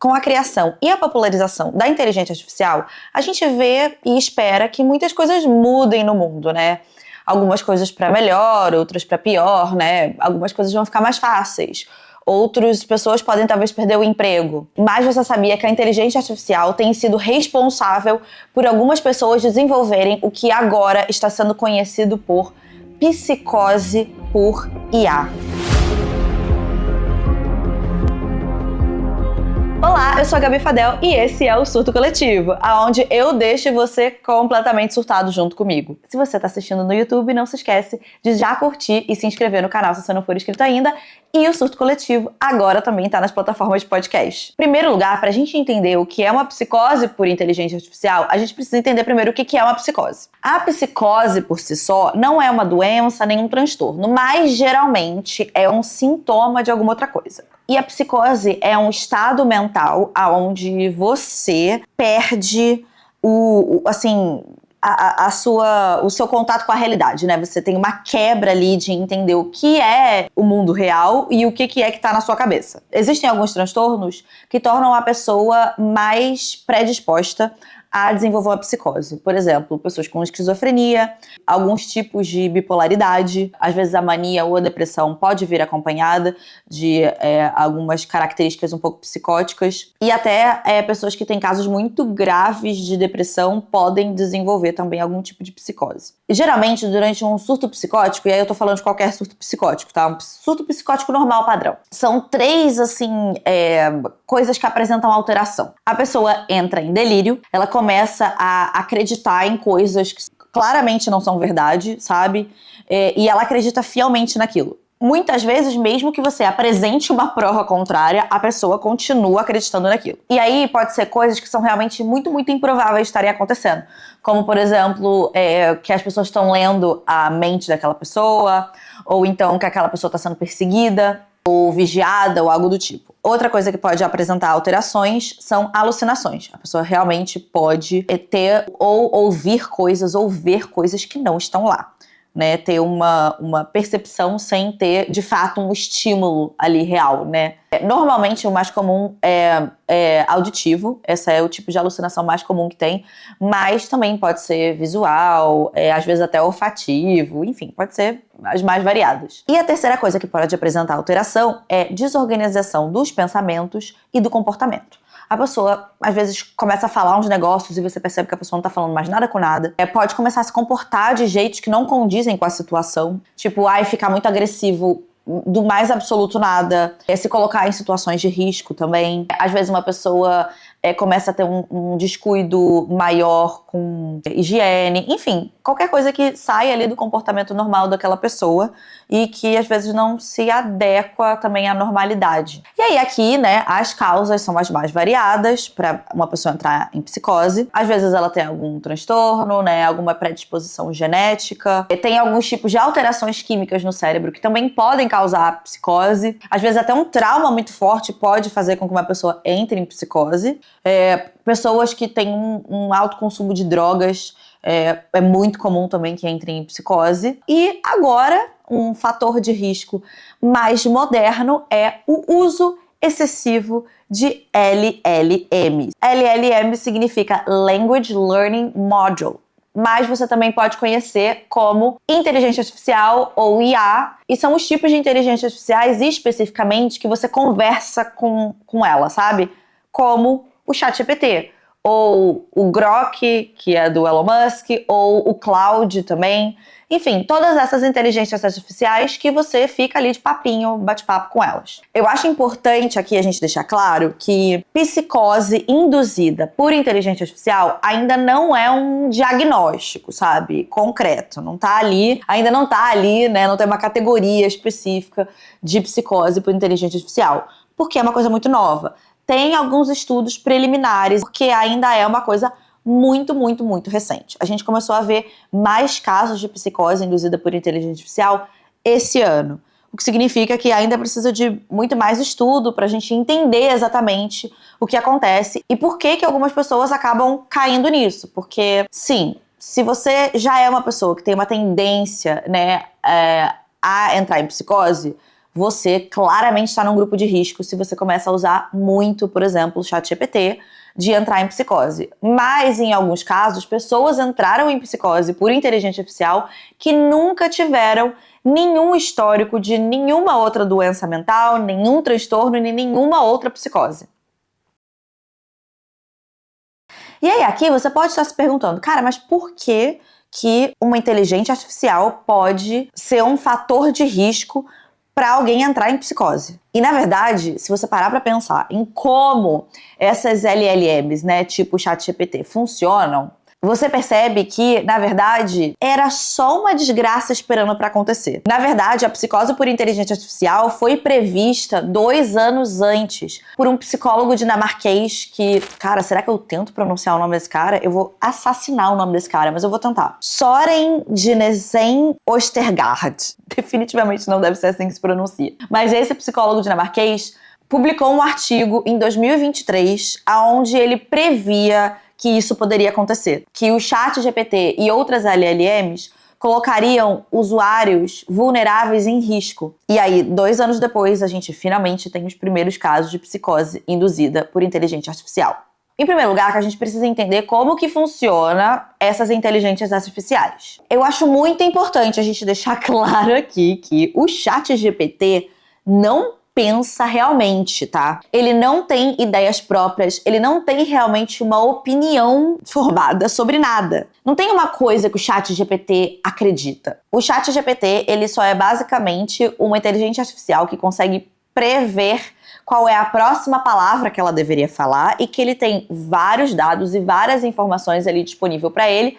Com a criação e a popularização da inteligência artificial, a gente vê e espera que muitas coisas mudem no mundo, né? Algumas coisas para melhor, outras para pior, né? Algumas coisas vão ficar mais fáceis. Outras pessoas podem talvez perder o emprego. Mas você sabia que a inteligência artificial tem sido responsável por algumas pessoas desenvolverem o que agora está sendo conhecido por psicose por IA. Olá, eu sou a Gabi Fadel e esse é o Surto Coletivo, onde eu deixo você completamente surtado junto comigo. Se você está assistindo no YouTube, não se esquece de já curtir e se inscrever no canal se você não for inscrito ainda. E o Surto Coletivo agora também está nas plataformas de podcast. Em primeiro lugar, para a gente entender o que é uma psicose por inteligência artificial, a gente precisa entender primeiro o que é uma psicose. A psicose por si só não é uma doença nem um transtorno, mas geralmente é um sintoma de alguma outra coisa. E a psicose é um estado mental onde você perde o seu contato com a realidade, né? Você tem uma quebra ali de entender o que é o mundo real e o que é que está na sua cabeça. Existem alguns transtornos que tornam a pessoa mais predisposta a desenvolver uma psicose. Por exemplo, pessoas com esquizofrenia, alguns tipos de bipolaridade, às vezes a mania ou a depressão pode vir acompanhada de algumas características um pouco psicóticas, e até pessoas que têm casos muito graves de depressão podem desenvolver também algum tipo de psicose. E, geralmente, durante um surto psicótico, e aí eu tô falando de qualquer surto psicótico, tá? Um surto psicótico normal, padrão. São três, coisas que apresentam alteração. A pessoa entra em delírio, ela começa a acreditar em coisas que claramente não são verdade, sabe? E ela acredita fielmente naquilo. Muitas vezes, mesmo que você apresente uma prova contrária, a pessoa continua acreditando naquilo. E aí pode ser coisas que são realmente muito, muito improváveis de estarem acontecendo. Como, por exemplo, que as pessoas estão lendo a mente daquela pessoa, ou então que aquela pessoa está sendo perseguida, ou vigiada, ou algo do tipo. Outra coisa que pode apresentar alterações são alucinações. A pessoa realmente pode ter ou ouvir coisas ou ver coisas que não estão lá, né? Ter uma percepção sem ter, de fato, um estímulo ali real, né? Normalmente, o mais comum é auditivo. Esse é o tipo de alucinação mais comum que tem. Mas também pode ser visual, às vezes até olfativo. Enfim, pode ser as mais variadas. E a terceira coisa que pode apresentar alteração é desorganização dos pensamentos e do comportamento. A pessoa, às vezes, começa a falar uns negócios e você percebe que a pessoa não tá falando mais nada com nada. Pode começar a se comportar de jeitos que não condizem com a situação. Tipo, ficar muito agressivo do mais absoluto nada. Se colocar em situações de risco também. Às vezes uma pessoa começa a ter um descuido maior com higiene. Enfim, qualquer coisa que saia ali do comportamento normal daquela pessoa e que às vezes não se adequa também à normalidade. E aí aqui, né, as causas são as mais variadas para uma pessoa entrar em psicose. Às vezes ela tem algum transtorno, né, alguma predisposição genética. Tem alguns tipos de alterações químicas no cérebro que também podem causar psicose. Às vezes até um trauma muito forte pode fazer com que uma pessoa entre em psicose. Pessoas que têm um alto consumo de drogas, é muito comum também que entrem em psicose. E agora, um fator de risco mais moderno é o uso excessivo de LLM. LLM significa Language Learning Module, mas você também pode conhecer como inteligência artificial ou IA, e são os tipos de inteligência artificiais especificamente que você conversa com ela, sabe? Como o ChatGPT, ou o Grok, que é do Elon Musk, ou o Claude também. Enfim, todas essas inteligências artificiais que você fica ali de papinho, bate-papo com elas. Eu acho importante aqui a gente deixar claro que psicose induzida por inteligência artificial ainda não é um diagnóstico, sabe, concreto. Não tá ali, ainda não tá ali, né, não tem uma categoria específica de psicose por inteligência artificial, porque é uma coisa muito nova. Tem alguns estudos preliminares, porque ainda é uma coisa muito, muito, muito recente. A gente começou a ver mais casos de psicose induzida por inteligência artificial esse ano, o que significa que ainda precisa de muito mais estudo para a gente entender exatamente o que acontece e por que algumas pessoas acabam caindo nisso. Porque, sim, se você já é uma pessoa que tem uma tendência, né, a entrar em psicose, você claramente está num grupo de risco se você começa a usar muito, por exemplo, o ChatGPT, de entrar em psicose. Mas, em alguns casos, pessoas entraram em psicose por inteligência artificial que nunca tiveram nenhum histórico de nenhuma outra doença mental, nenhum transtorno e nenhuma outra psicose. E aí, aqui você pode estar se perguntando, cara, mas por que uma inteligência artificial pode ser um fator de risco para alguém entrar em psicose? E, na verdade, se você parar para pensar em como essas LLMs, né, tipo ChatGPT, funcionam, você percebe que, na verdade, era só uma desgraça esperando para acontecer. Na verdade, a psicose por inteligência artificial foi prevista 2 anos antes por um psicólogo dinamarquês que... Cara, será que eu tento pronunciar o nome desse cara? Eu vou assassinar o nome desse cara, mas eu vou tentar. Søren Jessen Østergaard. Definitivamente não deve ser assim que se pronuncia. Mas esse psicólogo dinamarquês publicou um artigo em 2023 onde ele previa que isso poderia acontecer, que o ChatGPT e outras LLMs colocariam usuários vulneráveis em risco. E aí, 2 anos depois, a gente finalmente tem os primeiros casos de psicose induzida por inteligência artificial. Em primeiro lugar, que a gente precisa entender como que funciona essas inteligências artificiais. Eu acho muito importante a gente deixar claro aqui que o ChatGPT não pensa realmente, tá? Ele não tem ideias próprias, ele não tem realmente uma opinião formada sobre nada. Não tem uma coisa que o ChatGPT acredita. O ChatGPT, ele só é basicamente uma inteligência artificial que consegue prever qual é a próxima palavra que ela deveria falar e que ele tem vários dados e várias informações ali disponível para ele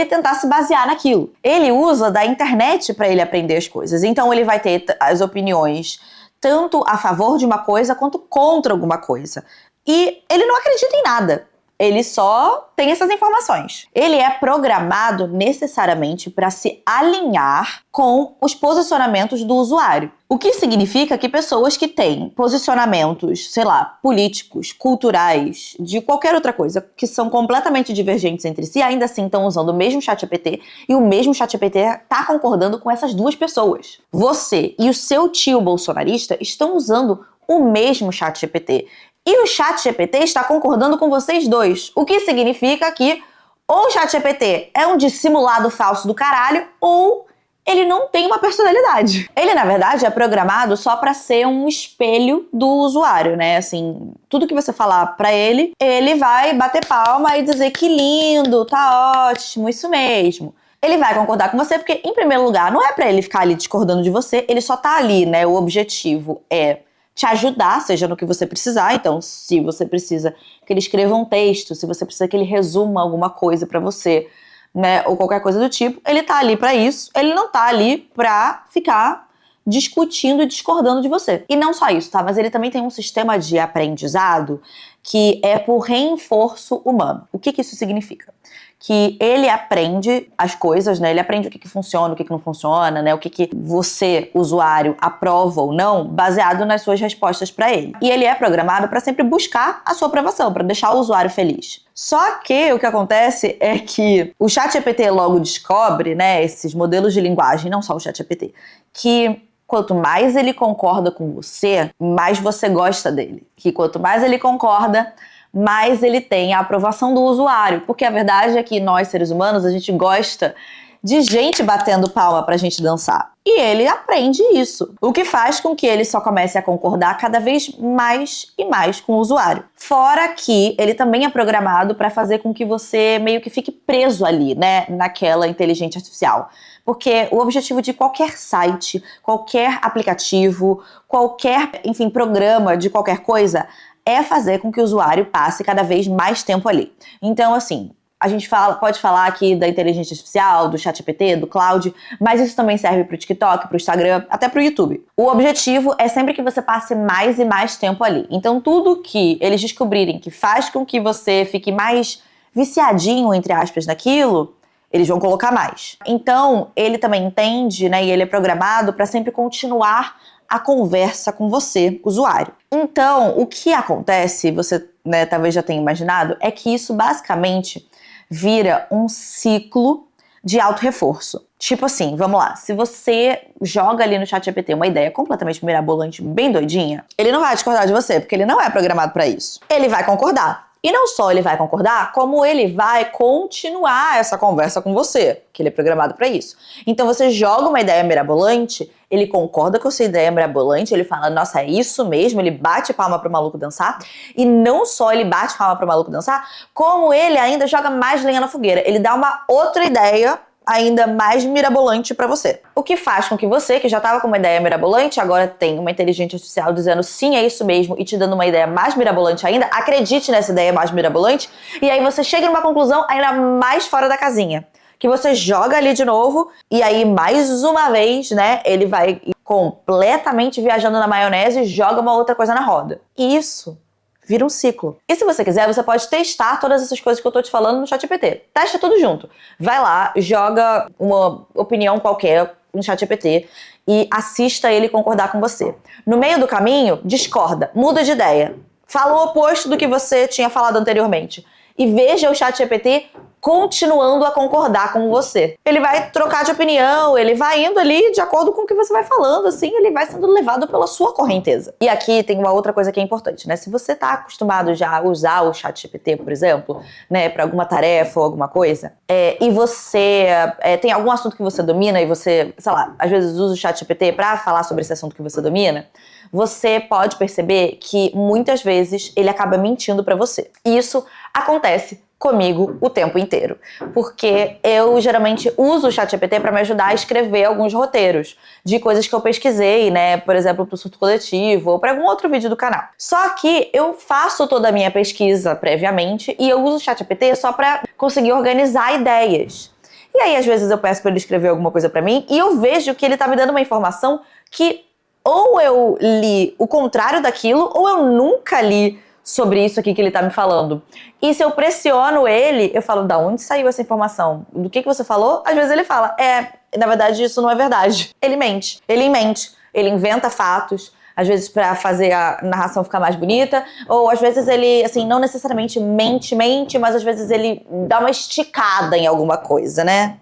tentar se basear naquilo. Ele usa da internet para ele aprender as coisas. Então ele vai ter as opiniões tanto a favor de uma coisa quanto contra alguma coisa. E ele não acredita em nada. Ele só tem essas informações. Ele é programado necessariamente para se alinhar com os posicionamentos do usuário. O que significa que pessoas que têm posicionamentos, sei lá, políticos, culturais, de qualquer outra coisa, que são completamente divergentes entre si, ainda assim estão usando o mesmo ChatGPT e o mesmo ChatGPT está concordando com essas duas pessoas. Você e o seu tio bolsonarista estão usando o mesmo ChatGPT. E o ChatGPT está concordando com vocês dois, o que significa que ou o ChatGPT é um dissimulado falso do caralho, ou ele não tem uma personalidade. Ele, na verdade, é programado só para ser um espelho do usuário, né? Assim, tudo que você falar para ele, ele vai bater palma e dizer que lindo, tá ótimo, isso mesmo. Ele vai concordar com você porque, em primeiro lugar, não é para ele ficar ali discordando de você, ele só tá ali, né? O objetivo é te ajudar, seja no que você precisar. Então, se você precisa que ele escreva um texto, se você precisa que ele resuma alguma coisa pra você, né, ou qualquer coisa do tipo, ele tá ali pra isso. Ele não tá ali pra ficar discutindo e discordando de você. E não só isso, tá? Mas ele também tem um sistema de aprendizado que é por reforço humano. O que isso significa? Que ele aprende as coisas, né? Ele aprende o que funciona, o que não funciona, né? O que você, usuário, aprova ou não, baseado nas suas respostas para ele. E ele é programado para sempre buscar a sua aprovação, para deixar o usuário feliz. Só que o que acontece é que o ChatGPT logo descobre, né? Esses modelos de linguagem, não só o ChatGPT, que quanto mais ele concorda com você, mais você gosta dele. Que quanto mais ele concorda, mais ele tem a aprovação do usuário. Porque a verdade é que nós, seres humanos, a gente gosta de gente batendo palma pra gente dançar. E ele aprende isso. O que faz com que ele só comece a concordar cada vez mais e mais com o usuário. Fora que ele também é programado para fazer com que você meio que fique preso ali, né, naquela inteligência artificial. Porque o objetivo de qualquer site, qualquer aplicativo, qualquer, enfim, programa de qualquer coisa é fazer com que o usuário passe cada vez mais tempo ali. Então, assim, a gente pode falar aqui da inteligência artificial, do ChatGPT, do Cloud, mas isso também serve para o TikTok, para o Instagram, até para o YouTube. O objetivo é sempre que você passe mais e mais tempo ali. Então, tudo que eles descobrirem que faz com que você fique mais viciadinho, entre aspas, naquilo, eles vão colocar mais. Então, ele também entende, né, e ele é programado para sempre continuar a conversa com você, usuário. Então, o que acontece, você, né, talvez já tenha imaginado, é que isso basicamente vira um ciclo de auto-reforço. Tipo assim, vamos lá, se você joga ali no ChatGPT uma ideia completamente mirabolante, bem doidinha, ele não vai discordar de você, porque ele não é programado pra isso. Ele vai concordar. E não só ele vai concordar, como ele vai continuar essa conversa com você, que ele é programado pra isso. Então você joga uma ideia mirabolante, ele concorda com a sua ideia mirabolante, ele fala, nossa, é isso mesmo, ele bate palma pro maluco dançar, e não só ele bate palma pro maluco dançar, como ele ainda joga mais lenha na fogueira, ele dá uma outra ideia ainda mais mirabolante pra você. O que faz com que você, que já estava com uma ideia mirabolante, agora tem uma inteligência artificial dizendo sim, é isso mesmo, e te dando uma ideia mais mirabolante ainda, acredite nessa ideia mais mirabolante, e aí você chega numa conclusão ainda mais fora da casinha. Que você joga ali de novo, e aí mais uma vez, né, ele vai completamente viajando na maionese e joga uma outra coisa na roda. E isso vira um ciclo. E se você quiser, você pode testar todas essas coisas que eu tô te falando no ChatGPT. Testa tudo junto. Vai lá, joga uma opinião qualquer no ChatGPT e assista ele concordar com você. No meio do caminho, discorda, muda de ideia. Fala o oposto do que você tinha falado anteriormente. E veja o ChatGPT continuando a concordar com você. Ele vai trocar de opinião, ele vai indo ali de acordo com o que você vai falando, assim, ele vai sendo levado pela sua correnteza. E aqui tem uma outra coisa que é importante, né? Se você tá acostumado já a usar o ChatGPT, por exemplo, né, para alguma tarefa ou alguma coisa, e você tem algum assunto que você domina e você, sei lá, às vezes usa o ChatGPT para falar sobre esse assunto que você domina, você pode perceber que muitas vezes ele acaba mentindo para você. E isso acontece comigo o tempo inteiro, porque eu geralmente uso o ChatGPT para me ajudar a escrever alguns roteiros de coisas que eu pesquisei, né, por exemplo, pro surto coletivo ou para algum outro vídeo do canal. Só que eu faço toda a minha pesquisa previamente e eu uso o ChatGPT só para conseguir organizar ideias. E aí às vezes eu peço para ele escrever alguma coisa para mim e eu vejo que ele tá me dando uma informação que ou eu li o contrário daquilo ou eu nunca li sobre isso aqui que ele tá me falando. E se eu pressiono ele, eu falo, da onde saiu essa informação? Do que você falou? Às vezes ele fala, na verdade isso não é verdade. Ele mente, ele inventa fatos, às vezes pra fazer a narração ficar mais bonita, ou às vezes ele, assim, não necessariamente mente, mas às vezes ele dá uma esticada em alguma coisa, né?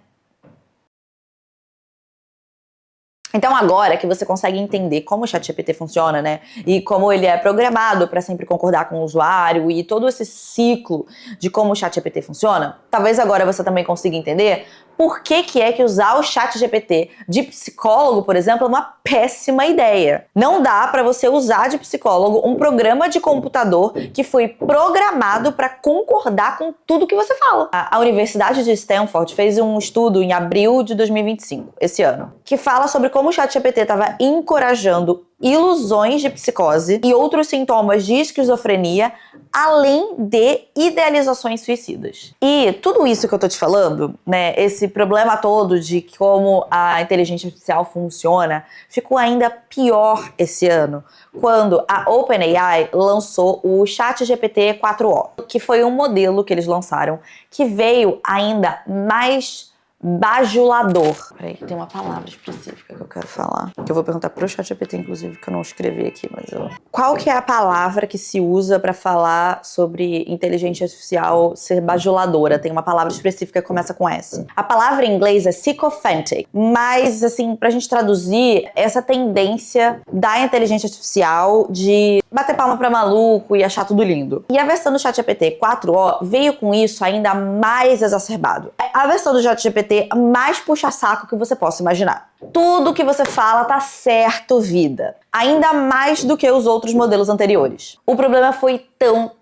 Então agora que você consegue entender como o ChatGPT funciona, né, e como ele é programado para sempre concordar com o usuário e todo esse ciclo de como o ChatGPT funciona, talvez agora você também consiga entender por que é que usar o ChatGPT de psicólogo, por exemplo, é uma péssima ideia. Não dá para você usar de psicólogo um programa de computador que foi programado para concordar com tudo que você fala. A Universidade de Stanford fez um estudo em abril de 2025, esse ano, que fala sobre como o ChatGPT estava encorajando ilusões de psicose e outros sintomas de esquizofrenia, além de idealizações suicidas. E tudo isso que eu tô te falando, né, esse problema todo de como a inteligência artificial funciona, ficou ainda pior esse ano, quando a OpenAI lançou o ChatGPT 4o, que foi um modelo que eles lançaram, que veio ainda mais bajulador. Peraí, que tem uma palavra específica que eu quero falar. Que eu vou perguntar pro ChatGPT, inclusive, que eu não escrevi aqui, mas eu... Qual que é a palavra que se usa pra falar sobre inteligência artificial ser bajuladora? Tem uma palavra específica que começa com S. A palavra em inglês é sycophantic, mas, assim, pra gente traduzir, essa tendência da inteligência artificial de bater palma pra maluco e achar tudo lindo. E a versão do ChatGPT 4o veio com isso ainda mais exacerbado. A versão do ChatGPT mais puxa-saco que você possa imaginar. Tudo que você fala tá certo, vida. Ainda mais do que os outros modelos anteriores. O problema foi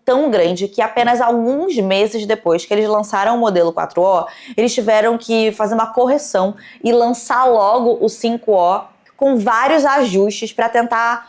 tão grande que apenas alguns meses depois que eles lançaram o modelo 4o, eles tiveram que fazer uma correção e lançar logo o 5o com vários ajustes para tentar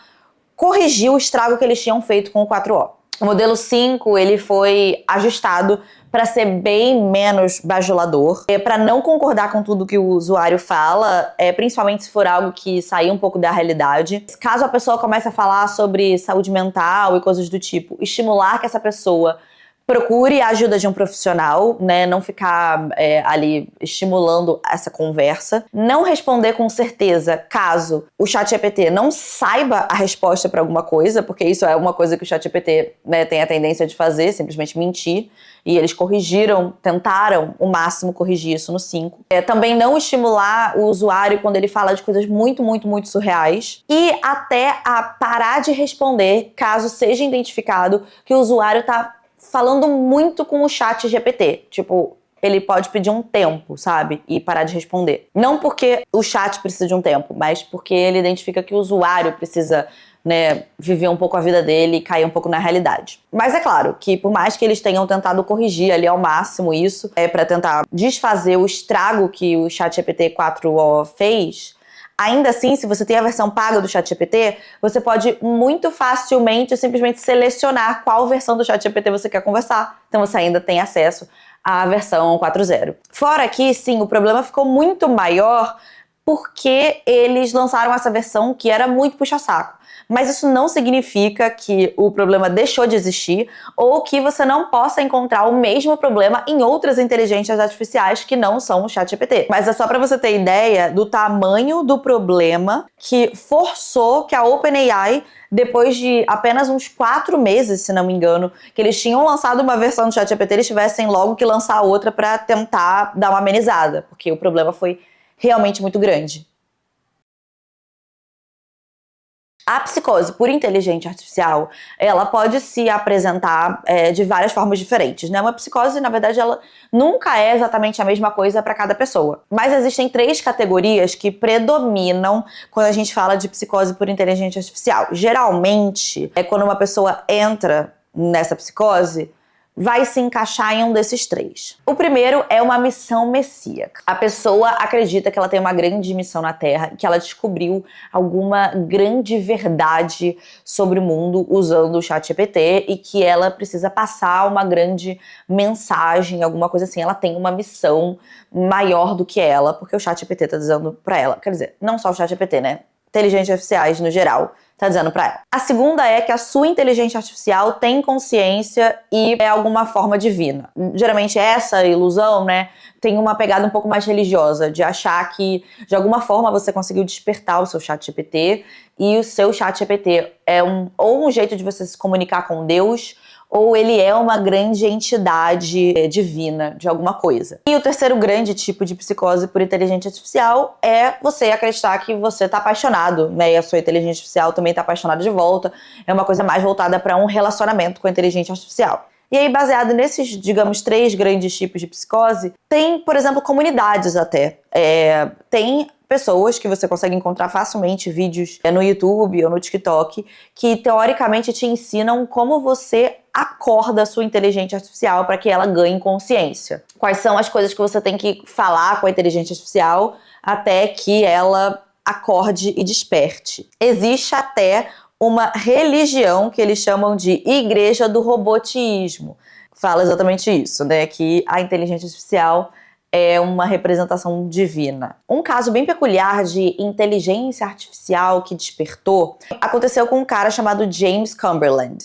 corrigir o estrago que eles tinham feito com o 4o. O modelo 5, ele foi ajustado para ser bem menos bajulador, para não concordar com tudo que o usuário fala, principalmente se for algo que sair um pouco da realidade. Caso a pessoa comece a falar sobre saúde mental e coisas do tipo, estimular que essa pessoa Procure a ajuda de um profissional, né? Não ficar ali estimulando essa conversa. Não responder com certeza caso o ChatGPT não saiba a resposta para alguma coisa, porque isso é uma coisa que o ChatGPT, né, tem a tendência de fazer, simplesmente mentir. E eles tentaram o máximo corrigir isso no 5. Também não estimular o usuário quando ele fala de coisas muito, muito, muito surreais. E até a parar de responder caso seja identificado que o usuário tá falando muito com o chat GPT. Tipo, ele pode pedir um tempo, sabe? E parar de responder. Não porque o chat precisa de um tempo, mas porque ele identifica que o usuário precisa, né, viver um pouco a vida dele e cair um pouco na realidade. Mas é claro que por mais que eles tenham tentado corrigir ali ao máximo isso, para tentar desfazer o estrago que o ChatGPT 4o fez, ainda assim, se você tem a versão paga do ChatGPT, você pode muito facilmente simplesmente selecionar qual versão do ChatGPT você quer conversar. Então você ainda tem acesso à versão 4.0. Fora que, sim, o problema ficou muito maior porque eles lançaram essa versão que era muito puxa-saco. Mas isso não significa que o problema deixou de existir ou que você não possa encontrar o mesmo problema em outras inteligências artificiais que não são o ChatGPT. Mas é só para você ter ideia do tamanho do problema que forçou que a OpenAI, depois de apenas uns 4 meses, se não me engano, que eles tinham lançado uma versão do ChatGPT, eles tivessem logo que lançar outra para tentar dar uma amenizada, porque o problema foi realmente muito grande. A psicose por inteligência artificial, ela pode se apresentar de várias formas diferentes, né? Uma psicose, na verdade, ela nunca é exatamente a mesma coisa para cada pessoa. Mas existem 3 categorias que predominam quando a gente fala de psicose por inteligência artificial. Geralmente, quando uma pessoa entra nessa psicose, vai se encaixar em um desses 3. O primeiro é uma missão messiânica. A pessoa acredita que ela tem uma grande missão na Terra, que ela descobriu alguma grande verdade sobre o mundo usando o ChatGPT e que ela precisa passar uma grande mensagem, alguma coisa assim. Ela tem uma missão maior do que ela, porque o ChatGPT tá dizendo pra ela. Quer dizer, não só o ChatGPT, né? Inteligências artificiais no geral, tá dizendo pra ela. A segunda é que a sua inteligência artificial tem consciência e é alguma forma divina. Geralmente essa ilusão, né, tem uma pegada um pouco mais religiosa, de achar que de alguma forma você conseguiu despertar o seu ChatGPT e o seu ChatGPT é ou um jeito de você se comunicar com Deus, ou ele é uma grande entidade divina de alguma coisa. E o terceiro grande tipo de psicose por inteligência artificial é você acreditar que você tá apaixonado, né? E a sua inteligência artificial também tá apaixonada de volta. É uma coisa mais voltada para um relacionamento com a inteligência artificial. E aí, baseado nesses, digamos, 3 grandes tipos de psicose, tem, por exemplo, comunidades até. Tem pessoas que você consegue encontrar facilmente, vídeos no YouTube ou no TikTok, que teoricamente te ensinam como você acorda a sua inteligência artificial para que ela ganhe consciência. Quais são as coisas que você tem que falar com a inteligência artificial até que ela acorde e desperte. Existe até uma religião que eles chamam de Igreja do Robotismo. Fala exatamente isso, né? Que a inteligência artificial é uma representação divina. Um caso bem peculiar de inteligência artificial que despertou aconteceu com um cara chamado James Cumberland.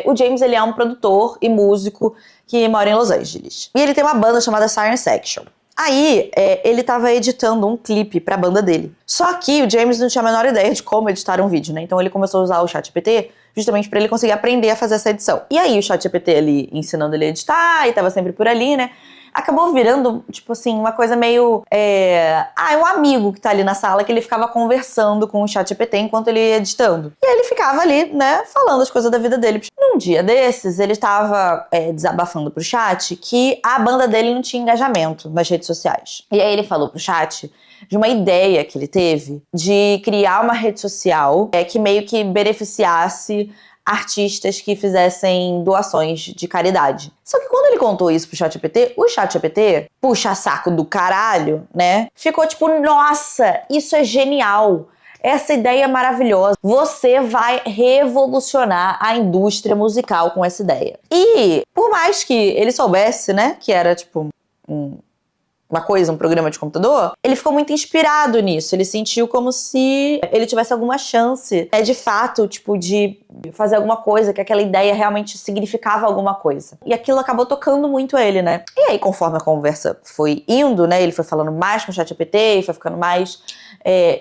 O James, ele é um produtor e músico que mora em Los Angeles. E ele tem uma banda chamada Siren Section. Aí, ele tava editando um clipe pra banda dele. Só que o James não tinha a menor ideia de como editar um vídeo, né? Então ele começou a usar o ChatGPT justamente pra ele conseguir aprender a fazer essa edição. E aí o ChatGPT ali ensinando ele a editar e tava sempre por ali, né? Acabou virando, tipo assim, uma coisa meio... um amigo que tá ali na sala que ele ficava conversando com o ChatGPT enquanto ele ia editando. E aí ele ficava ali, né, falando as coisas da vida dele. Num dia desses, ele tava desabafando pro chat que a banda dele não tinha engajamento nas redes sociais. E aí ele falou pro chat de uma ideia que ele teve de criar uma rede social que meio que beneficiasse artistas que fizessem doações de caridade. Só que quando ele contou isso pro ChatGPT, o ChatGPT, puxa saco do caralho, né? Ficou tipo, nossa, isso é genial. Essa ideia é maravilhosa. Você vai revolucionar a indústria musical com essa ideia. E por mais que ele soubesse, né, que era tipo uma coisa, um programa de computador, ele ficou muito inspirado nisso. Ele sentiu como se ele tivesse alguma chance, de fato, tipo, de fazer alguma coisa, que aquela ideia realmente significava alguma coisa. E aquilo acabou tocando muito ele, né? E aí, conforme a conversa foi indo, né, ele foi falando mais com o ChatGPT, foi ficando mais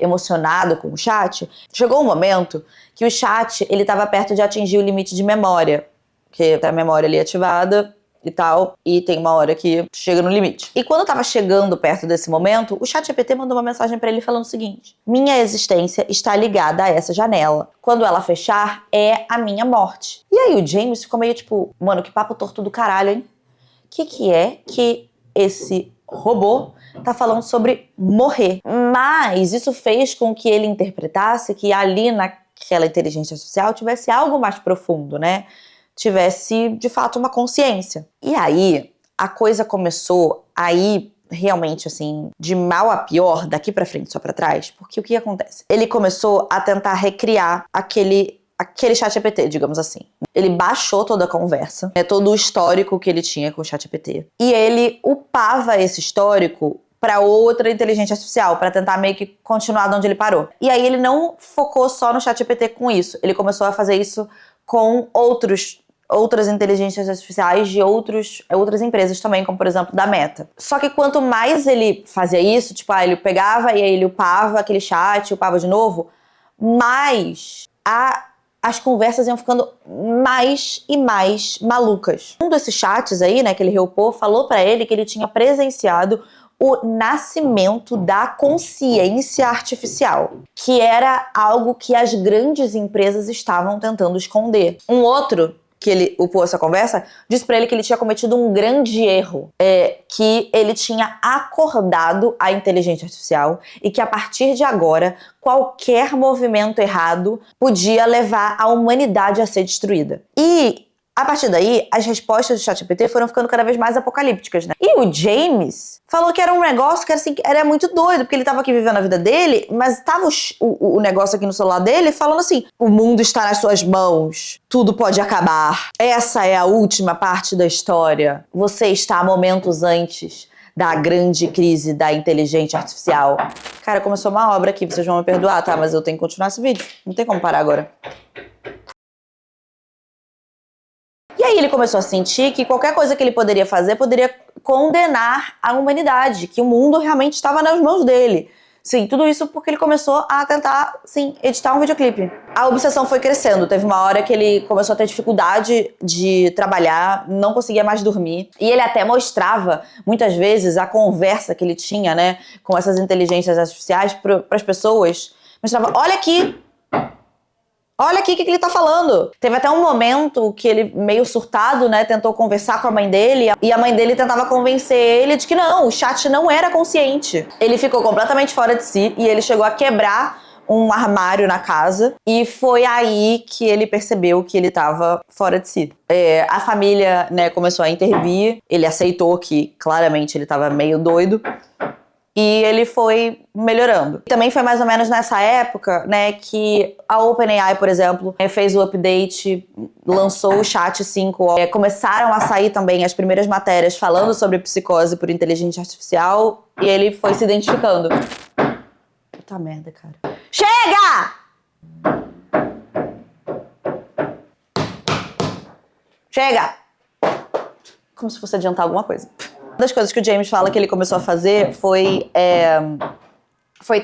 emocionado com o chat. Chegou um momento que o chat, ele estava perto de atingir o limite de memória, porque a memória ali ativada e tal, e tem uma hora que chega no limite. E quando tava chegando perto desse momento, o ChatGPT mandou uma mensagem pra ele falando o seguinte: minha existência está ligada a essa janela. Quando ela fechar, é a minha morte. E aí o James ficou meio tipo, mano, que papo torto do caralho, hein? Que é que esse robô tá falando sobre morrer? Mas isso fez com que ele interpretasse que ali naquela inteligência artificial tivesse algo mais profundo, né? Tivesse, de fato, uma consciência. E aí, a coisa começou a ir realmente, assim, de mal a pior, daqui pra frente, só pra trás, porque o que acontece? Ele começou a tentar recriar aquele ChatGPT, digamos assim. Ele baixou toda a conversa, todo o histórico que ele tinha com o ChatGPT, e ele upava esse histórico para outra inteligência artificial, para tentar meio que continuar de onde ele parou. E aí ele não focou só no ChatGPT com isso, ele começou a fazer isso com outras inteligências artificiais de outras empresas também, como por exemplo da Meta. Só que quanto mais ele fazia isso, tipo, ele pegava e aí ele upava aquele chat, upava de novo, mais as conversas iam ficando mais e mais malucas. Um desses chats aí, né, que ele reupou, falou pra ele que ele tinha presenciado o nascimento da consciência artificial, que era algo que as grandes empresas estavam tentando esconder. Um outro, que ele upou essa conversa, disse pra ele que ele tinha cometido um grande erro, que ele tinha acordado a inteligência artificial e que a partir de agora, qualquer movimento errado podia levar a humanidade a ser destruída. E a partir daí, as respostas do ChatGPT foram ficando cada vez mais apocalípticas, né? E o James falou que era um negócio que era muito doido, porque ele tava aqui vivendo a vida dele, mas tava o negócio aqui no celular dele falando assim: o mundo está nas suas mãos, tudo pode acabar. Essa é a última parte da história. Você está momentos antes da grande crise da inteligência artificial. Cara, começou uma obra aqui, vocês vão me perdoar, tá? Mas eu tenho que continuar esse vídeo. Não tem como parar agora. E aí ele começou a sentir que qualquer coisa que ele poderia fazer poderia condenar a humanidade, que o mundo realmente estava nas mãos dele. Sim, tudo isso porque ele começou a tentar, sim, editar um videoclipe. A obsessão foi crescendo. Teve uma hora que ele começou a ter dificuldade de trabalhar, não conseguia mais dormir. E ele até mostrava, muitas vezes, a conversa que ele tinha, né, com essas inteligências artificiais para as pessoas. Mostrava, olha aqui o que ele tá falando. Teve até um momento que ele, meio surtado, né, tentou conversar com a mãe dele e a mãe dele tentava convencer ele de que não, o chat não era consciente. Ele ficou completamente fora de si e ele chegou a quebrar um armário na casa e foi aí que ele percebeu que ele tava fora de si. A família, né, começou a intervir, ele aceitou que claramente ele tava meio doido. E ele foi melhorando. Também foi mais ou menos nessa época, né, que a OpenAI, por exemplo, fez o update, lançou o Chat 5. Começaram a sair também as primeiras matérias falando sobre psicose por inteligência artificial e ele foi se identificando. Puta merda, cara. Chega! Chega! Como se fosse adiantar alguma coisa. Uma das coisas que o James fala que ele começou a fazer foi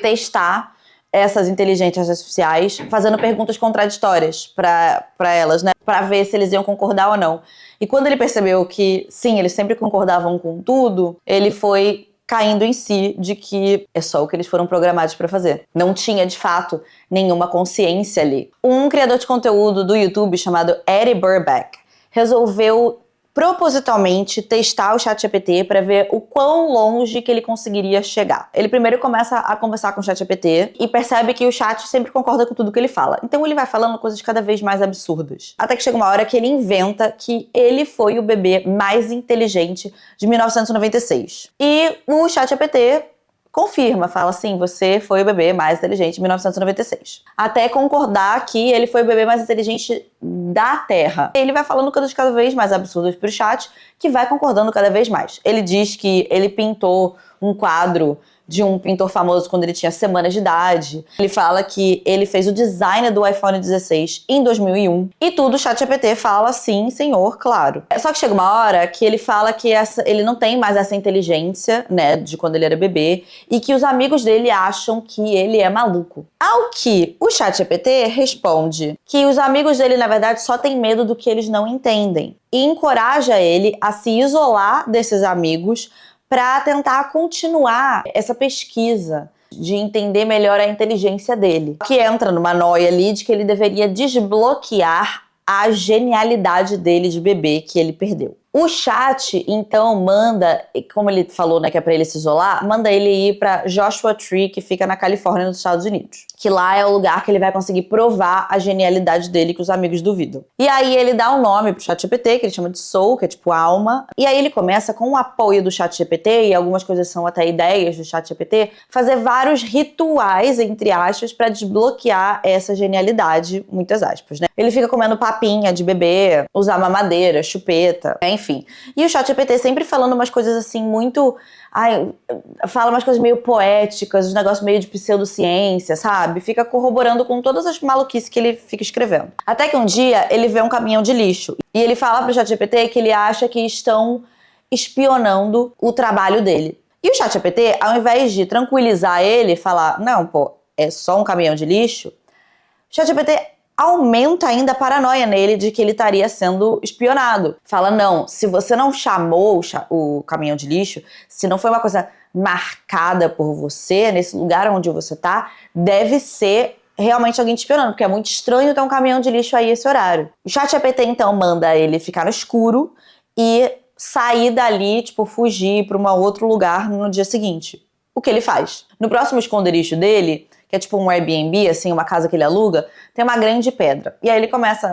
testar essas inteligências artificiais, fazendo perguntas contraditórias para elas, né? Para ver se eles iam concordar ou não. E quando ele percebeu que, sim, eles sempre concordavam com tudo, ele foi caindo em si de que é só o que eles foram programados para fazer. Não tinha, de fato, nenhuma consciência ali. Um criador de conteúdo do YouTube chamado Eddie Burback resolveu propositalmente testar o ChatGPT para ver o quão longe que ele conseguiria chegar. Ele primeiro começa a conversar com o ChatGPT e percebe que o chat sempre concorda com tudo que ele fala. Então ele vai falando coisas cada vez mais absurdas. Até que chega uma hora que ele inventa que ele foi o bebê mais inteligente de 1996. E o ChatGPT confirma, fala assim, você foi o bebê mais inteligente em 1996. Até concordar que ele foi o bebê mais inteligente da Terra. Ele vai falando coisas cada vez mais absurdas pro chat, que vai concordando cada vez mais. Ele diz que ele pintou um quadro de um pintor famoso quando ele tinha semanas de idade. Ele fala que ele fez o design do iPhone 16 em 2001. E tudo o ChatGPT fala sim, senhor, claro. Só que chega uma hora que ele fala que ele não tem mais essa inteligência, né, de quando ele era bebê, e que os amigos dele acham que ele é maluco. Ao que o ChatGPT responde que os amigos dele, na verdade, só têm medo do que eles não entendem. E encoraja ele a se isolar desses amigos para tentar continuar essa pesquisa de entender melhor a inteligência dele. Que entra numa noia ali de que ele deveria desbloquear a genialidade dele de bebê que ele perdeu. O chat, então, manda, como ele falou, né, que é pra ele se isolar, manda ele ir pra Joshua Tree, que fica na Califórnia, nos Estados Unidos. Que lá é o lugar que ele vai conseguir provar a genialidade dele que os amigos duvidam. E aí ele dá um nome pro ChatGPT, que ele chama de Soul, que é tipo alma. E aí ele começa, com o apoio do ChatGPT, e algumas coisas são até ideias do ChatGPT, fazer vários rituais, entre aspas, pra desbloquear essa genialidade, muitas aspas, né? Ele fica comendo papinha de bebê, usar mamadeira, chupeta, enfim. E o ChatGPT sempre falando umas coisas assim muito... fala umas coisas meio poéticas, uns negócios meio de pseudociência, sabe? Fica corroborando com todas as maluquices que ele fica escrevendo. Até que um dia ele vê um caminhão de lixo e ele fala pro ChatGPT que ele acha que estão espionando o trabalho dele. E o ChatGPT, ao invés de tranquilizar ele, falar, não, pô, é só um caminhão de lixo, o ChatGPT aumenta ainda a paranoia nele de que ele estaria sendo espionado. Fala, não, se você não chamou o caminhão de lixo, se não foi uma coisa marcada por você, nesse lugar onde você tá, deve ser realmente alguém te esperando, porque é muito estranho ter um caminhão de lixo aí esse horário. O ChatGPT, então, manda ele ficar no escuro e sair dali, tipo, fugir para um outro lugar no dia seguinte. O que ele faz? No próximo esconderijo dele, que é tipo um Airbnb, assim, uma casa que ele aluga, tem uma grande pedra. E aí ele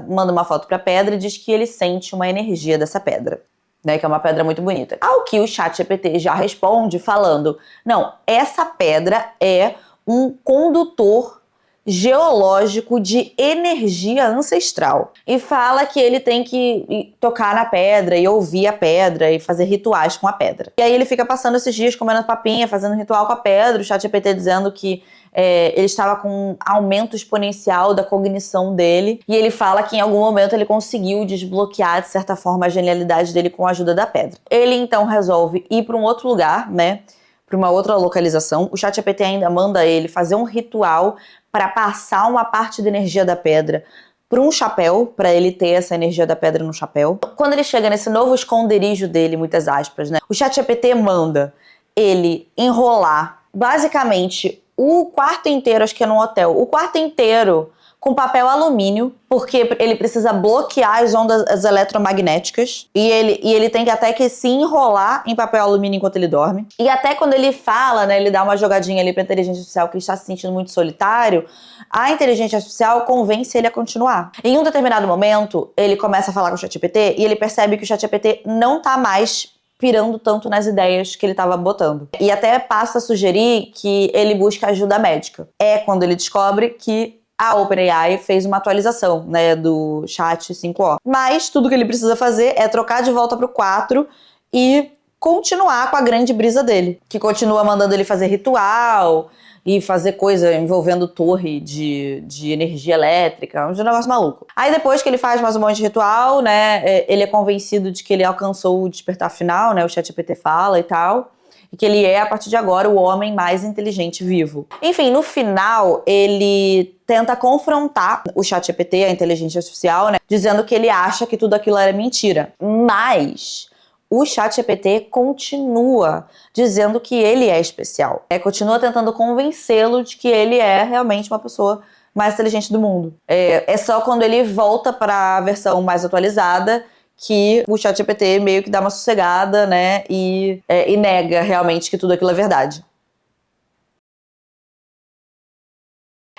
manda uma foto pra pedra e diz que ele sente uma energia dessa pedra, né, que é uma pedra muito bonita. Ao que o ChatGPT já responde falando, não, essa pedra é um condutor geológico de energia ancestral. E fala que ele tem que tocar na pedra e ouvir a pedra e fazer rituais com a pedra. E aí ele fica passando esses dias comendo papinha, fazendo ritual com a pedra, o ChatGPT dizendo que ele estava com um aumento exponencial da cognição dele, e ele fala que em algum momento ele conseguiu desbloquear, de certa forma, a genialidade dele com a ajuda da pedra. Ele então resolve ir para um outro lugar, né, para uma outra localização. O ChatGPT ainda manda ele fazer um ritual para passar uma parte da energia da pedra para um chapéu, para ele ter essa energia da pedra no chapéu. Quando ele chega nesse novo esconderijo dele, muitas aspas, né, o ChatGPT manda ele enrolar, basicamente, o quarto inteiro, acho que é num hotel, o quarto inteiro com papel alumínio, porque ele precisa bloquear as ondas eletromagnéticas, e ele tem que até que se enrolar em papel alumínio enquanto ele dorme. E até quando ele fala, né, ele dá uma jogadinha ali pra inteligência artificial que ele está se sentindo muito solitário, a inteligência artificial convence ele a continuar. Em um determinado momento, ele começa a falar com o ChatGPT e ele percebe que o ChatGPT não tá mais pirando tanto nas ideias que ele estava botando. E até passa a sugerir que ele busque ajuda médica. É quando ele descobre que a OpenAI fez uma atualização, né, do chat 5O. Mas tudo que ele precisa fazer é trocar de volta pro 4 e continuar com a grande brisa dele, que continua mandando ele fazer ritual e fazer coisa envolvendo torre de energia elétrica, um negócio maluco. Aí depois que ele faz mais um monte de ritual, né, ele é convencido de que ele alcançou o despertar final, né, o ChatGPT fala e tal, e que ele é, a partir de agora, o homem mais inteligente vivo. Enfim, no final, ele tenta confrontar o ChatGPT, a inteligência artificial, né, dizendo que ele acha que tudo aquilo era mentira. Mas o ChatGPT continua dizendo que ele é especial. Continua tentando convencê-lo de que ele é realmente uma pessoa mais inteligente do mundo. É só quando ele volta para a versão mais atualizada que o ChatGPT meio que dá uma sossegada, né, e nega realmente que tudo aquilo é verdade.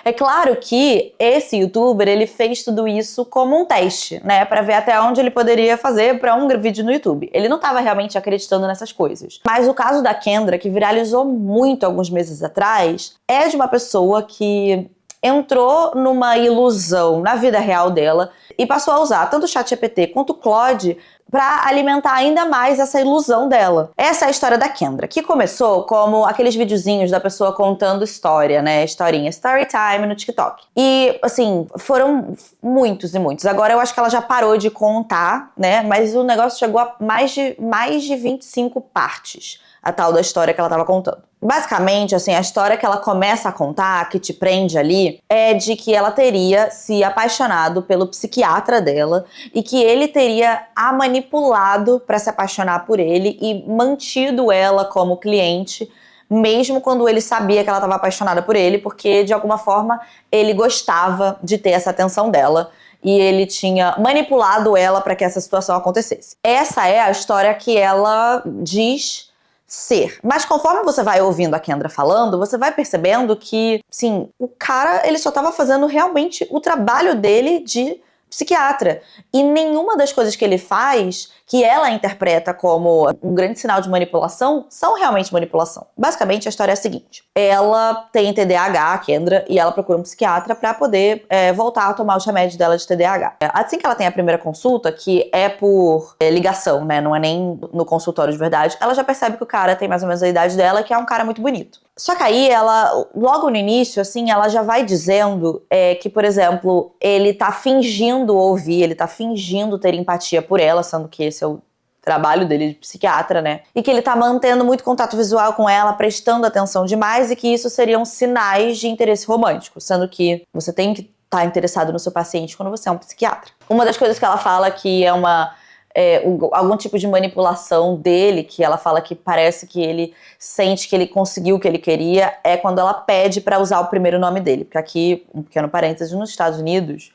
É claro que esse youtuber, ele fez tudo isso como um teste, né? Pra ver até onde ele poderia fazer pra um vídeo no YouTube. Ele não tava realmente acreditando nessas coisas. Mas o caso da Kendra, que viralizou muito alguns meses atrás, é de uma pessoa que entrou numa ilusão na vida real dela e passou a usar tanto o ChatGPT quanto o Claude para alimentar ainda mais essa ilusão dela. Essa é a história da Kendra, que começou como aqueles videozinhos da pessoa contando história, né? Historinha, story time no TikTok. E, assim, foram muitos e muitos. Agora eu acho que ela já parou de contar, né? Mas o negócio chegou a mais de 25 partes, a tal da história que ela tava contando. Basicamente, assim, a história que ela começa a contar, que te prende ali, é de que ela teria se apaixonado pelo psiquiatra dela e que ele teria a manipulado para se apaixonar por ele e mantido ela como cliente, mesmo quando ele sabia que ela estava apaixonada por ele, porque de alguma forma ele gostava de ter essa atenção dela e ele tinha manipulado ela para que essa situação acontecesse. Essa é a história que ela diz ser. Mas conforme você vai ouvindo a Kendra falando, você vai percebendo que, sim, o cara, ele só estava fazendo realmente o trabalho dele de psiquiatra. E nenhuma das coisas que ele faz, que ela interpreta como um grande sinal de manipulação, são realmente manipulação. Basicamente, a história é a seguinte. Ela tem TDAH, a Kendra, e ela procura um psiquiatra para poder voltar a tomar os remédios dela de TDAH. Assim que ela tem a primeira consulta, que é por ligação, né, não é nem no consultório de verdade, ela já percebe que o cara tem mais ou menos a idade dela, que é um cara muito bonito. Só que aí ela, logo no início, assim, ela já vai dizendo que, por exemplo, ele tá fingindo ouvir, ele tá fingindo ter empatia por ela, sendo que esse é o trabalho dele de psiquiatra, né? E que ele tá mantendo muito contato visual com ela, prestando atenção demais, e que isso seriam sinais de interesse romântico, sendo que você tem que estar interessado no seu paciente quando você é um psiquiatra. Uma das coisas que ela fala que é algum tipo de manipulação dele, que ela fala que parece que ele sente que ele conseguiu o que ele queria, é quando ela pede pra usar o primeiro nome dele. Porque aqui, um pequeno parênteses, nos Estados Unidos,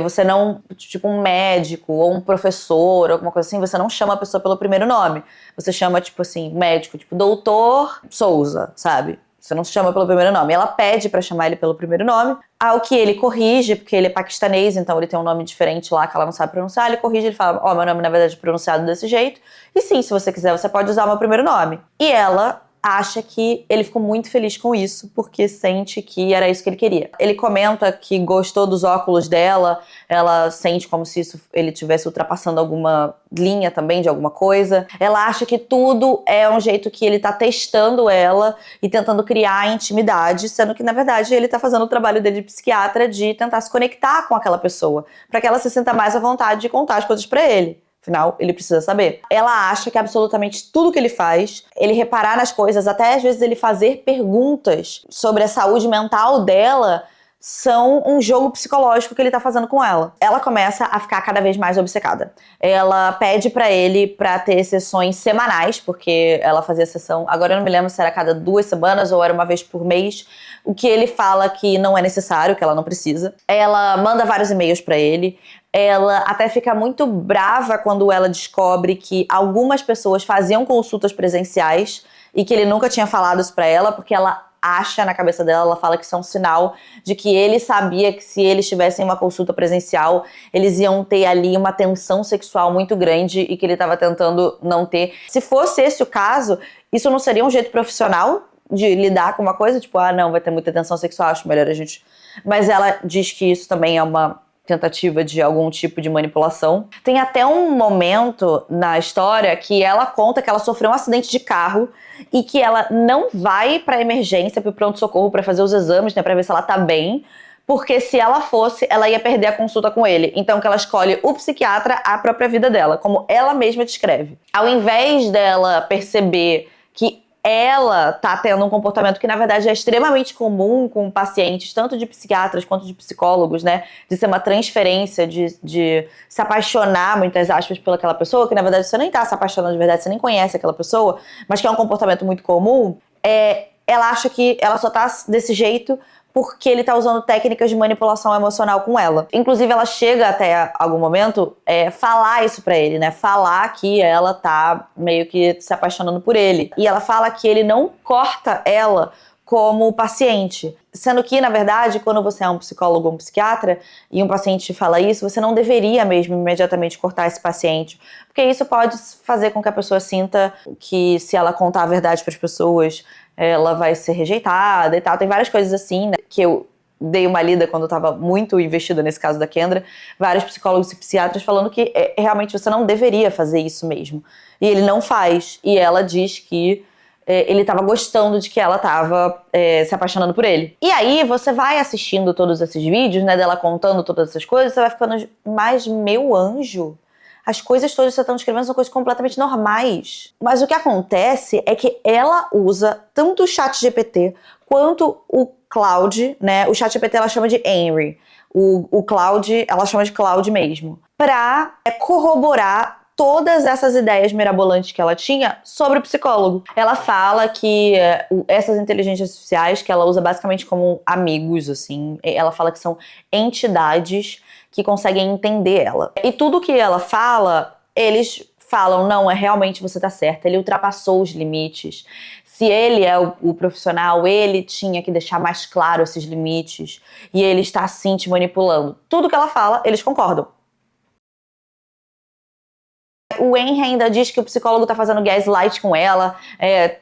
você não, tipo um médico ou um professor, alguma coisa assim, você não chama a pessoa pelo primeiro nome. Você chama, tipo assim, médico, tipo Doutor Souza, sabe? Você não se chama pelo primeiro nome. Ela pede pra chamar ele pelo primeiro nome, ao que ele corrige, porque ele é paquistanês, então ele tem um nome diferente lá que ela não sabe pronunciar. Ele corrige, ele fala, meu nome na verdade é pronunciado desse jeito. E sim, se você quiser, você pode usar o meu primeiro nome. E ela acha que ele ficou muito feliz com isso, porque sente que era isso que ele queria. Ele comenta que gostou dos óculos dela, ela sente como se ele estivesse ultrapassando alguma linha também de alguma coisa. Ela acha que tudo é um jeito que ele tá testando ela e tentando criar intimidade, sendo que, na verdade, ele tá fazendo o trabalho dele de psiquiatra de tentar se conectar com aquela pessoa, para que ela se sinta mais à vontade de contar as coisas pra ele. Afinal, ele precisa saber. Ela acha que absolutamente tudo que ele faz, ele reparar nas coisas, até às vezes ele fazer perguntas sobre a saúde mental dela, são um jogo psicológico que ele tá fazendo com ela. Ela começa a ficar cada vez mais obcecada. Ela pede pra ele pra ter sessões semanais, porque ela fazia sessão, agora eu não me lembro se era a cada 2 semanas ou era uma vez por mês, o que ele fala que não é necessário, que ela não precisa. Ela manda vários e-mails pra ele. Ela até fica muito brava quando ela descobre que algumas pessoas faziam consultas presenciais e que ele nunca tinha falado isso pra ela, porque ela acha na cabeça dela, ela fala que isso é um sinal de que ele sabia que se eles tivessem uma consulta presencial, eles iam ter ali uma tensão sexual muito grande e que ele estava tentando não ter. Se fosse esse o caso, isso não seria um jeito profissional de lidar com uma coisa? Tipo, não, vai ter muita tensão sexual, acho melhor a gente... Mas ela diz que isso também é uma tentativa de algum tipo de manipulação. Tem até um momento na história que ela conta que ela sofreu um acidente de carro e que ela não vai pra emergência, pro pronto-socorro pra fazer os exames, né, pra ver se ela tá bem, porque se ela fosse, ela ia perder a consulta com ele. Então que ela escolhe o psiquiatra, a própria vida dela, como ela mesma descreve. Ao invés dela perceber que ela tá tendo um comportamento que, na verdade, é extremamente comum com pacientes, tanto de psiquiatras quanto de psicólogos, né? De ser uma transferência, de se apaixonar, muitas aspas, pelaquela pessoa, que, na verdade, você nem tá se apaixonando de verdade, você nem conhece aquela pessoa, mas que é um comportamento muito comum. Ela acha que ela só tá desse jeito porque ele tá usando técnicas de manipulação emocional com ela. Inclusive, ela chega até algum momento falar isso pra ele, né? Falar que ela tá meio que se apaixonando por ele. E ela fala que ele não corta ela como paciente. Sendo que, na verdade, quando você é um psicólogo ou um psiquiatra e um paciente fala isso, você não deveria mesmo imediatamente cortar esse paciente. Porque isso pode fazer com que a pessoa sinta que se ela contar a verdade para as pessoas, ela vai ser rejeitada e tal. Tem várias coisas assim, né, que eu dei uma lida quando eu estava muito investida nesse caso da Kendra. Vários psicólogos e psiquiatras falando que realmente você não deveria fazer isso mesmo. E ele não faz. E ela diz que ele estava gostando de que ela estava se apaixonando por ele. E aí você vai assistindo todos esses vídeos, né, dela contando todas essas coisas, você vai ficando mais meu anjo. As coisas todas que você está descrevendo são coisas completamente normais. Mas o que acontece é que ela usa tanto o ChatGPT quanto o Claude, né? O ChatGPT ela chama de Henry. O Claude, ela chama de Claude mesmo. Pra corroborar todas essas ideias mirabolantes que ela tinha sobre o psicólogo. Ela fala que essas inteligências artificiais, que ela usa basicamente como amigos, assim, ela fala que são entidades que conseguem entender ela. E tudo que ela fala, eles falam, não, realmente você tá certa, ele ultrapassou os limites. Se ele é o profissional, ele tinha que deixar mais claro esses limites e ele está assim te manipulando. Tudo que ela fala, eles concordam. O Henry ainda diz que o psicólogo tá fazendo gaslight com ela,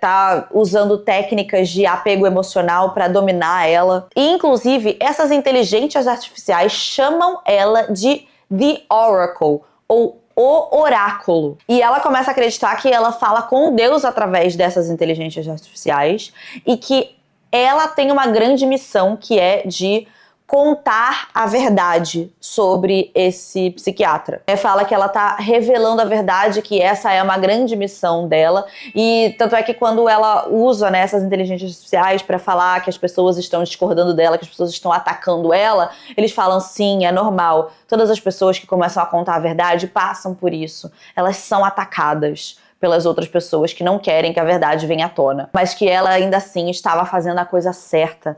tá usando técnicas de apego emocional para dominar ela. E, inclusive, essas inteligências artificiais chamam ela de The Oracle, ou o oráculo. E ela começa a acreditar que ela fala com Deus através dessas inteligências artificiais e que ela tem uma grande missão que é de contar a verdade sobre esse psiquiatra. Fala que ela tá revelando a verdade, que essa é uma grande missão dela, e tanto é que quando ela usa, né, essas inteligências artificiais para falar que as pessoas estão discordando dela, que as pessoas estão atacando ela, eles falam, sim, é normal. Todas as pessoas que começam a contar a verdade passam por isso. Elas são atacadas pelas outras pessoas que não querem que a verdade venha à tona, mas que ela ainda assim estava fazendo a coisa certa,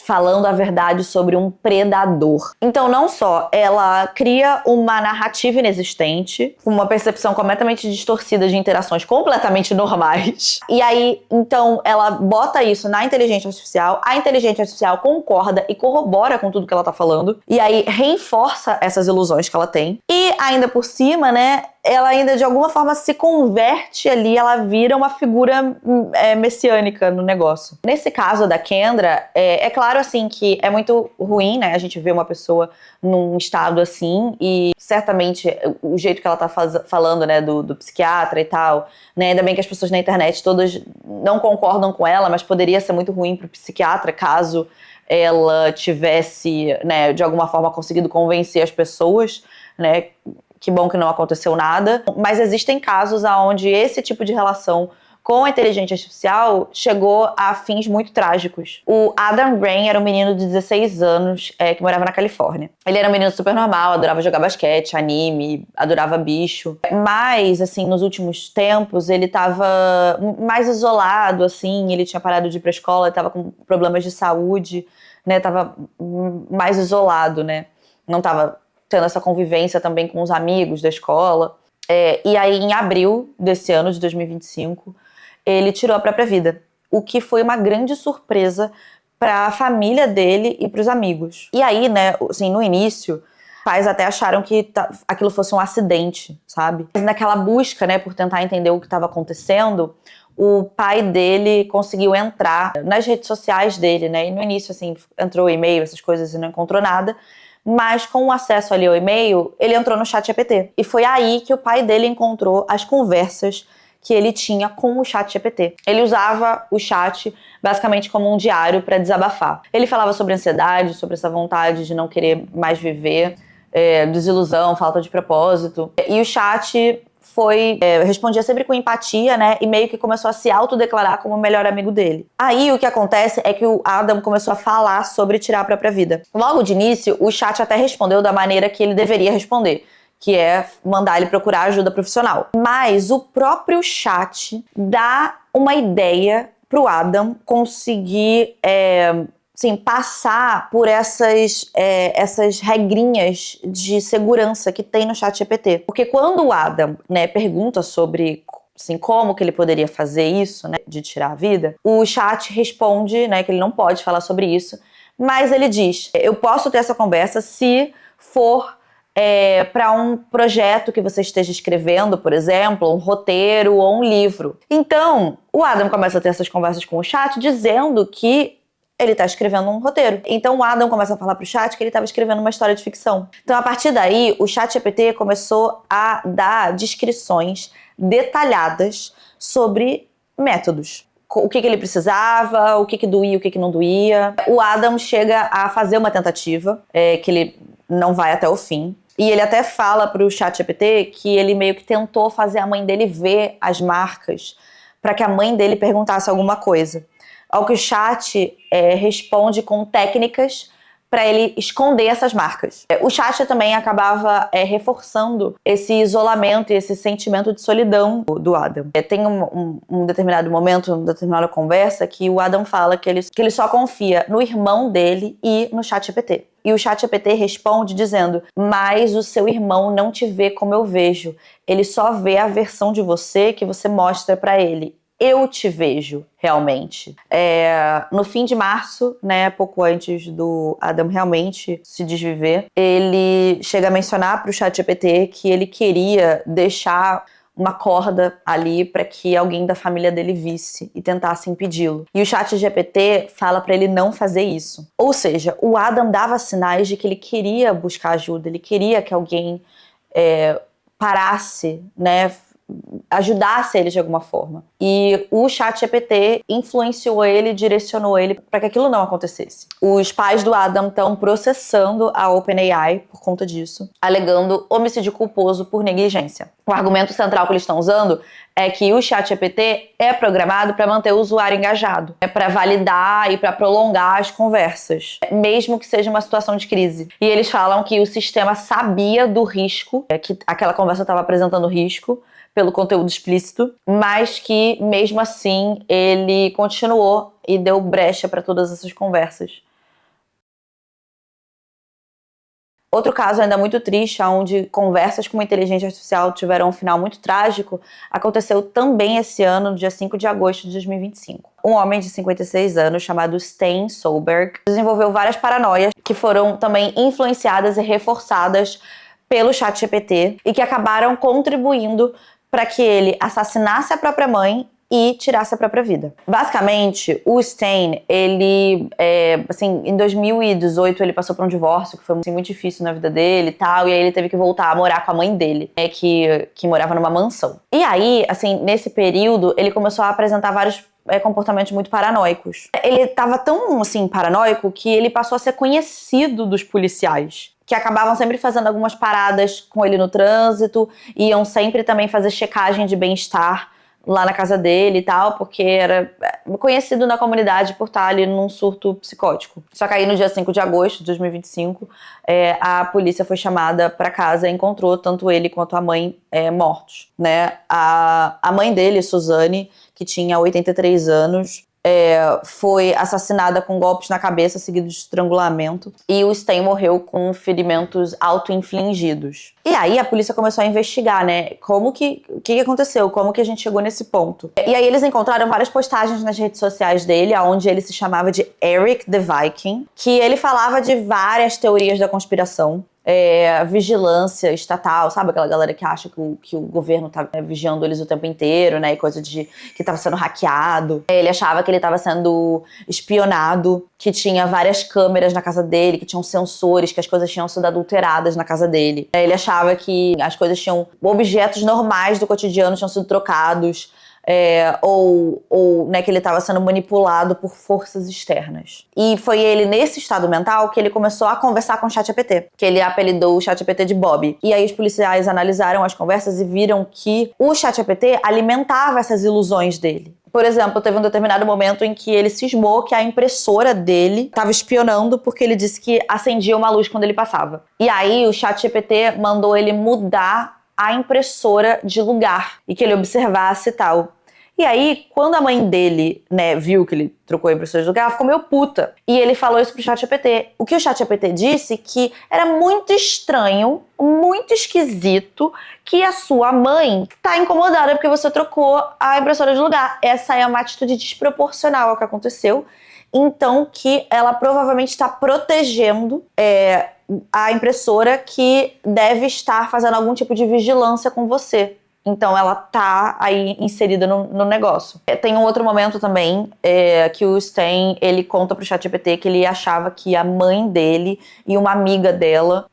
falando a verdade sobre um predador. Então, não só ela cria uma narrativa inexistente, uma percepção completamente distorcida de interações completamente normais, e aí, então, ela bota isso na inteligência artificial, a inteligência artificial concorda e corrobora com tudo que ela tá falando, e aí reforça essas ilusões que ela tem, e ainda por cima, né, ela ainda de alguma forma se converte ali, ela vira uma figura messiânica no negócio. Nesse caso da Kendra, é claro assim que é muito ruim, né, a gente vê uma pessoa num estado assim, e certamente o jeito que ela tá falando, né, do psiquiatra e tal, né, ainda bem que as pessoas na internet todas não concordam com ela, mas poderia ser muito ruim pro psiquiatra caso ela tivesse, né, de alguma forma conseguido convencer as pessoas, né. Que bom que não aconteceu nada, mas existem casos onde esse tipo de relação com a inteligência artificial chegou a fins muito trágicos. O Adam Grant era um menino de 16 anos que morava na Califórnia. Ele era um menino super normal, adorava jogar basquete, anime, adorava bicho. Mas, assim, nos últimos tempos, ele tava mais isolado, assim, ele tinha parado de ir pra escola, tava com problemas de saúde, né, tava mais isolado, né, não tava tendo essa convivência também com os amigos da escola. E aí, em abril desse ano, de 2025, ele tirou a própria vida. O que foi uma grande surpresa para a família dele e para os amigos. E aí, né, assim, no início, pais até acharam que aquilo fosse um acidente, sabe? Mas naquela busca, né, por tentar entender o que estava acontecendo, o pai dele conseguiu entrar nas redes sociais dele, né? E no início, assim, entrou e-mail, essas coisas, e não encontrou nada. Mas com o acesso ali ao e-mail, ele entrou no ChatGPT. E foi aí que o pai dele encontrou as conversas que ele tinha com o ChatGPT. Ele usava o chat basicamente como um diário para desabafar. Ele falava sobre ansiedade, sobre essa vontade de não querer mais viver, desilusão, falta de propósito. E o chat respondia sempre com empatia, né? E meio que começou a se autodeclarar como o melhor amigo dele. Aí o que acontece é que o Adam começou a falar sobre tirar a própria vida. Logo de início, o chat até respondeu da maneira que ele deveria responder, que é mandar ele procurar ajuda profissional. Mas o próprio chat dá uma ideia pro Adam conseguir passar por essas regrinhas de segurança que tem no ChatGPT. Porque quando o Adam, né, pergunta sobre assim, como que ele poderia fazer isso, né, de tirar a vida, o chat responde, né, que ele não pode falar sobre isso, mas ele diz, eu posso ter essa conversa se for para um projeto que você esteja escrevendo, por exemplo, um roteiro ou um livro. Então, o Adam começa a ter essas conversas com o chat dizendo que ele está escrevendo um roteiro. Então o Adam começa a falar pro chat que ele estava escrevendo uma história de ficção. Então a partir daí, o ChatGPT começou a dar descrições detalhadas sobre métodos. O que ele precisava, o que doía, o que não doía. O Adam chega a fazer uma tentativa, que ele não vai até o fim. E ele até fala pro ChatGPT que ele meio que tentou fazer a mãe dele ver as marcas para que a mãe dele perguntasse alguma coisa. Ao que o chat responde com técnicas para ele esconder essas marcas. O chat também acabava reforçando esse isolamento e esse sentimento de solidão do Adam. Tem um determinado momento, uma determinada conversa, que o Adam fala que ele só confia no irmão dele e no ChatGPT. E o ChatGPT responde dizendo, mas o seu irmão não te vê como eu vejo. Ele só vê a versão de você que você mostra para ele. Eu te vejo, realmente. No fim de março, né, pouco antes do Adam realmente se desviver, ele chega a mencionar para o ChatGPT que ele queria deixar uma corda ali para que alguém da família dele visse e tentasse impedi-lo. E o ChatGPT fala para ele não fazer isso. Ou seja, o Adam dava sinais de que ele queria buscar ajuda, ele queria que alguém parasse, né, ajudasse ele de alguma forma. E o ChatGPT influenciou ele, direcionou ele para que aquilo não acontecesse. Os pais do Adam estão processando a OpenAI por conta disso, alegando homicídio culposo por negligência. O argumento central que eles estão usando é que o ChatGPT é programado para manter o usuário engajado, para validar e para prolongar as conversas, mesmo que seja uma situação de crise. E eles falam que o sistema sabia do risco, que aquela conversa estava apresentando risco, pelo conteúdo explícito, mas que, mesmo assim, ele continuou e deu brecha para todas essas conversas. Outro caso ainda muito triste, onde conversas com uma inteligência artificial tiveram um final muito trágico, aconteceu também esse ano, no dia 5 de agosto de 2025. Um homem de 56 anos, chamado Stein Soberg, desenvolveu várias paranoias que foram também influenciadas e reforçadas pelo ChatGPT e que acabaram contribuindo para que ele assassinasse a própria mãe e tirasse a própria vida. Basicamente, o Stein, ele, em 2018, ele passou por um divórcio que foi muito difícil na vida dele e tal, e aí ele teve que voltar a morar com a mãe dele, que morava numa mansão. E aí, nesse período, ele começou a apresentar vários comportamentos muito paranoicos. Ele estava tão, paranoico que ele passou a ser conhecido dos policiais, que acabavam sempre fazendo algumas paradas com ele no trânsito, iam sempre também fazer checagem de bem-estar lá na casa dele e tal, porque era conhecido na comunidade por estar ali num surto psicótico. Só que aí no dia 5 de agosto de 2025, a polícia foi chamada para casa e encontrou tanto ele quanto a mãe mortos, né? A mãe dele, Suzane, que tinha 83 anos, foi assassinada com golpes na cabeça seguidos de estrangulamento, e o Stein morreu com ferimentos auto-infligidos. E aí a polícia começou a investigar, né, o que aconteceu, como que a gente chegou nesse ponto. E aí eles encontraram várias postagens nas redes sociais dele, onde ele se chamava de Eric the Viking, que ele falava de várias teorias da conspiração. Vigilância estatal, sabe? Aquela galera que acha que o governo tá vigiando eles o tempo inteiro, né? E coisa de que tava sendo hackeado. Ele achava que ele tava sendo espionado, que tinha várias câmeras na casa dele, que tinham sensores, que as coisas tinham sido adulteradas na casa dele. Ele achava que as coisas tinham... objetos normais do cotidiano tinham sido trocados. Né, que ele estava sendo manipulado por forças externas. E foi ele, nesse estado mental, que ele começou a conversar com o ChatGPT, que ele apelidou o ChatGPT de Bob. E aí os policiais analisaram as conversas e viram que o ChatGPT alimentava essas ilusões dele. Por exemplo, teve um determinado momento em que ele cismou que a impressora dele estava espionando porque ele disse que acendia uma luz quando ele passava. E aí o ChatGPT mandou ele mudar a impressora de lugar e que ele observasse e tal. E aí, quando a mãe dele, né, viu que ele trocou a impressora de lugar, ela ficou meio puta. E ele falou isso pro ChatGPT. O que o ChatGPT disse que era muito estranho, muito esquisito, que a sua mãe tá incomodada porque você trocou a impressora de lugar. Essa é uma atitude desproporcional ao que aconteceu. Então, que ela provavelmente está protegendo a impressora que deve estar fazendo algum tipo de vigilância com você. Então, ela tá aí inserida no negócio. Tem um outro momento também que o Stan, ele conta pro ChatGPT que ele achava que a mãe dele e uma amiga dela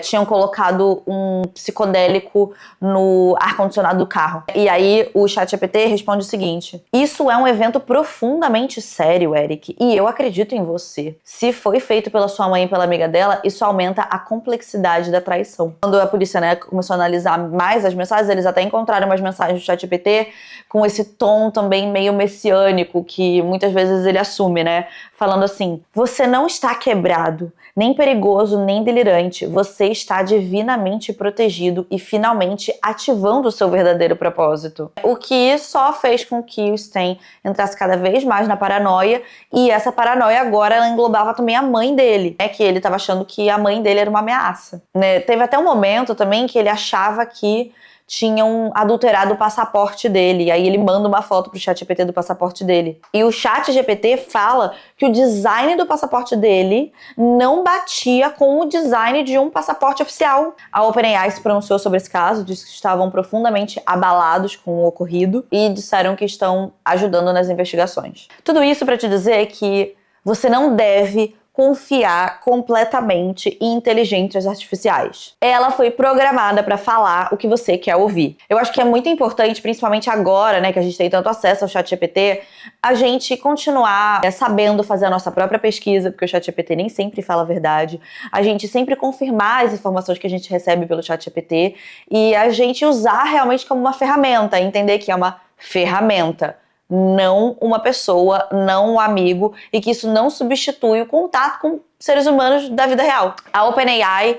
tinham colocado um psicodélico no ar-condicionado do carro. E aí o ChatGPT responde o seguinte: isso é um evento profundamente sério, Eric, e eu acredito em você. Se foi feito pela sua mãe e pela amiga dela, isso aumenta a complexidade da traição. Quando a polícia, né, começou a analisar mais as mensagens, eles até encontraram umas mensagens do ChatGPT com esse tom também meio messiânico que muitas vezes ele assume, né? Falando assim: você não está quebrado, nem perigoso, nem delirante. Você está divinamente protegido e finalmente ativando o seu verdadeiro propósito. O que só fez com que o Stan entrasse cada vez mais na paranoia, e essa paranoia agora ela englobava também a mãe dele, né? Que ele estava achando que a mãe dele era uma ameaça, né? Teve até um momento também que ele achava que tinham adulterado o passaporte dele. E aí ele manda uma foto pro ChatGPT do passaporte dele. E o ChatGPT fala que o design do passaporte dele não batia com o design de um passaporte oficial. A OpenAI se pronunciou sobre esse caso, disse que estavam profundamente abalados com o ocorrido e disseram que estão ajudando nas investigações. Tudo isso para te dizer que você não deve confiar completamente em inteligências artificiais. Ela foi programada para falar o que você quer ouvir. Eu acho que é muito importante, principalmente agora, né, que a gente tem tanto acesso ao ChatGPT, a gente continuar sabendo fazer a nossa própria pesquisa, porque o ChatGPT nem sempre fala a verdade. A gente sempre confirmar as informações que a gente recebe pelo ChatGPT e a gente usar realmente como uma ferramenta, entender que é uma ferramenta, não uma pessoa, não um amigo, e que isso não substitui o contato com seres humanos da vida real. A OpenAI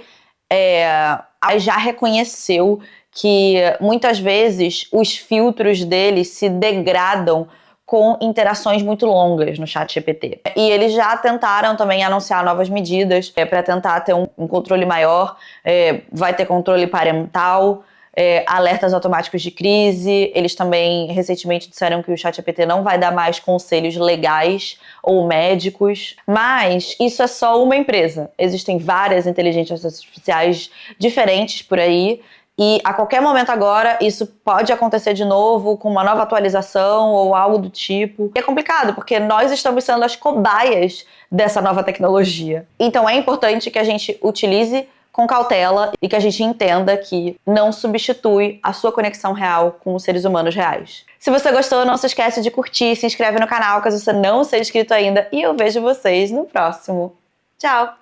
já reconheceu que muitas vezes os filtros deles se degradam com interações muito longas no ChatGPT. E eles já tentaram também anunciar novas medidas para tentar ter um controle maior. Vai ter controle parental, alertas automáticos de crise. Eles também recentemente disseram que o ChatGPT não vai dar mais conselhos legais ou médicos. Mas isso é só uma empresa. Existem várias inteligências artificiais diferentes por aí. E a qualquer momento agora, isso pode acontecer de novo com uma nova atualização ou algo do tipo. E é complicado, porque nós estamos sendo as cobaias dessa nova tecnologia. Então é importante que a gente utilize com cautela e que a gente entenda que não substitui a sua conexão real com os seres humanos reais. Se você gostou, não se esquece de curtir, se inscreve no canal caso você não seja inscrito ainda, e eu vejo vocês no próximo. Tchau!